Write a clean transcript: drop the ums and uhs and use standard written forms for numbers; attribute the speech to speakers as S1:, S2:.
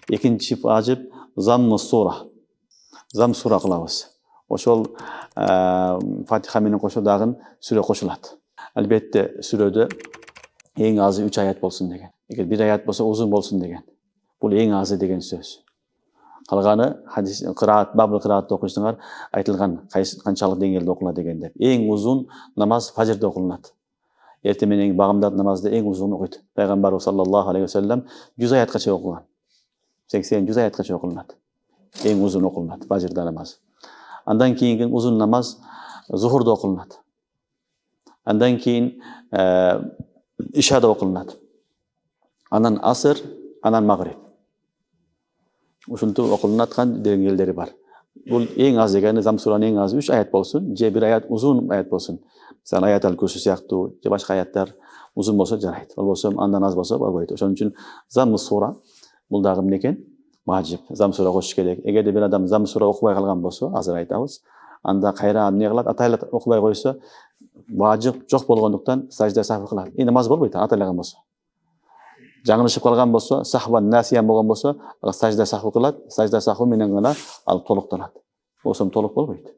S1: Экинчи важип замму сура. Зам сура кылабыз. Ошол Фатиха менен кошо дагы сүрө кошулат. Албетте сүрөдө эң азы 3 аят болсун деген. Эгер бир аят болсо узун болсун деген. Бул эң азы деген сөз. Калганы хадис кыраат, бабыл кыраатты окуйсуңар, айтылган канчалык деңгээлде окулат деген деп. Эң узун намаз фажрда окулат. Эртең менен багымдат намазды эң узун окуйт. Пайгамбарыбыз саллаллаху алейхи ва саллям 100 аятка чейин окуган. 80-100 аятка чейин окулат. Эң узун окулат фажрда намаз. Андан кийинки узун намаз зухурда окулат. Андан кийин ишада окулат. Анан аср, анан магриб. Ушунтип окулаткан деңгээлдери бар. Бул эң аз дегени зам суранын эң азы 3 аят болсун, же бир аят узун аят болсун. Мисалы аят аль-Курси сыяктуу, же башка аяттар узун болсо жарайт. Болбосо андан аз болсо болбойт. Ошон үчүн зам сура бул дагы эмне экен? Важип. Зам сура окуш керек. Эгерде бир адам зам сура окубай калган болсо, азыр айтабыз, анда кайра эмне кылат? Атайлап окубай койсо, важип жок болгондуктан сажда сахв кылат. Намаз болбойт, атайлаган болсо. Жаңылышып калган болсо, сахван насиян болгон болсо, сажда сахв кылат, сажда сахв менен гана ал толукталат. Болсом толук болбойт.